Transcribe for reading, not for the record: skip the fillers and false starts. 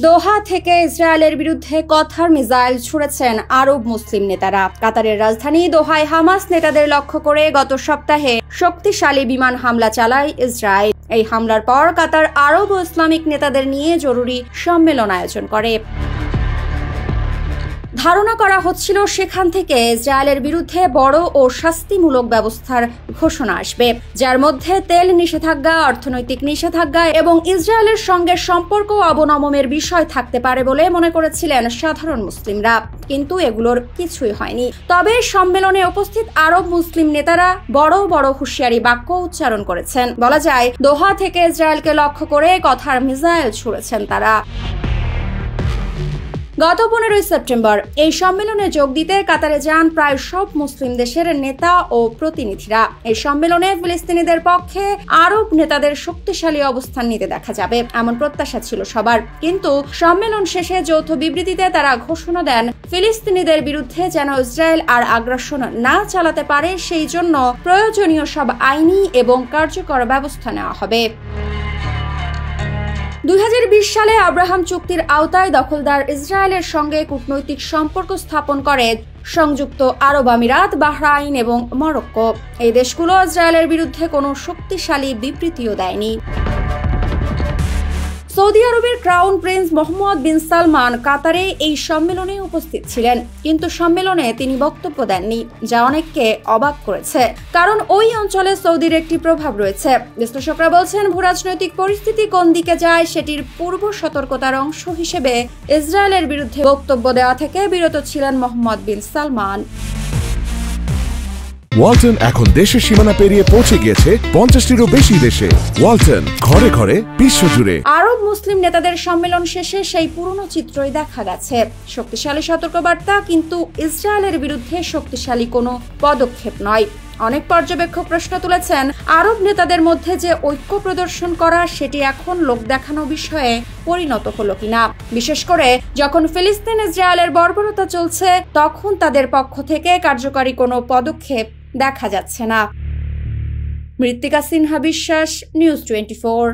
দোহা থেকে ইসরায়েলের বিরুদ্ধে কথার মিসাইল ছুড়েছেন আরব মুসলিম নেতারা। কাতারের রাজধানী দোহায় হামাস নেতাদের লক্ষ্য করে গত সপ্তাহে শক্তিশালী বিমান হামলা চালায় ইসরায়েল। এই হামলার পর কাতার আরব ও ইসলামিক নেতাদের নিয়ে জরুরি সম্মেলন আয়োজন করে। ধারণা করা হচ্ছিল সেখান থেকে ইসরায়েলের বিরুদ্ধে বড় ও শাস্তিমূলক ব্যবস্থার ঘোষণা আসবে, যার মধ্যে তেল নিষেধাজ্ঞা, অর্থনৈতিক নিষেধাজ্ঞা এবং ইসরায়েলের সঙ্গে সম্পর্ক অবনমনের বিষয় থাকতে পারে বলে মনে করেছিলেন সাধারণ মুসলিমরা। কিন্তু এগুলোর কিছুই হয়নি। তবে সম্মেলনে উপস্থিত আরব মুসলিম নেতারা বড় বড় হুঁশিয়ারি বাক্য উচ্চারণ করেছেন। বলা যায়, দোহা থেকে ইসরায়েলকে লক্ষ্য করে কথার মিসাইল ছুড়েছেন তারা। গত 15 সেপ্টেম্বর এই সম্মেলনে যোগ দিতে কাতারে যান প্রায় সব মুসলিম দেশের নেতা ও প্রতিনিধিরা। এই সম্মেলনে ফিলিস্তিনিদের পক্ষে আরব নেতাদের শক্তিশালী অবস্থান নিতে দেখা যাবে এমন প্রত্যাশা ছিল সবার। কিন্তু সম্মেলন শেষে যৌথ বিবৃতিতে তারা ঘোষণা দেন, ফিলিস্তিনিদের বিরুদ্ধে যেন ইসরায়েল আর আগ্রাসন না চালাতে পারে, সেই জন্য প্রয়োজনীয় সব আইনি এবং কার্যকর ব্যবস্থা নেওয়া হবে। 2020 সালে আব্রাহাম চুক্তির আওতায় দখলদার ইসরায়েলের সঙ্গে কূটনৈতিক সম্পর্ক স্থাপন করে সংযুক্ত আরব আমিরাত, বাহরাইন এবং মরক্কো। এই দেশগুলো ইসরায়েলের বিরুদ্ধে কোনো শক্তিশালী বিবৃতিও দেয়নি। সৌদি আরবের ক্রাউন প্রিন্স মোহাম্মদ বিন সালমান কাতারে এই সম্মেলনে উপস্থিত ছিলেন, কিন্তু সম্মেলনে তিনি বক্তব্য দেননি, যা অনেককে অবাক করেছে। কারণ ওই অঞ্চলে সৌদির একটি প্রভাব রয়েছে। বিশ্লেষকরা বলছেন, ভূরাজনৈতিক পরিস্থিতি কোন দিকে যায় সেটির পূর্ব সতর্কতার অংশ হিসেবে ইসরায়েলের বিরুদ্ধে বক্তব্য দেওয়া থেকে বিরত ছিলেন মোহাম্মদ বিন সালমান। ওয়ালটন এখন দেশের সীমানা পেরিয়ে পৌঁছে গিয়েছে 50টিরও বেশি দেশে। ওয়ালটন, ঘরে ঘরে, বিশ্বজুড়ে। আরব মুসলিম নেতাদের সম্মেলন শেষে সেই পুরনো চিত্রই দেখা গেছে। শক্তিশালী সতর্কবার্তা, কিন্তু ইসরায়েলের বিরুদ্ধে শক্তিশালী কোনো পদক্ষেপ নয়। অনেক পর্যবেক্ষক প্রশ্ন তুলেছেন, আরব নেতাদের মধ্যে যে ঐক্য প্রদর্শন করা, সেটি এখন লোক দেখানো বিষয়ে পরিণত হলো কিনা। বিশেষ করে যখন ফিলিস্তিন ইসরায়েলের বর্বরতা চলছে, তখন তাদের পক্ষ থেকে কার্যকরী কোনো পদক্ষেপ দেখা যাচ্ছে না। মৃত্তিকা সিনহা বিশ্বাস, নিউজ 24।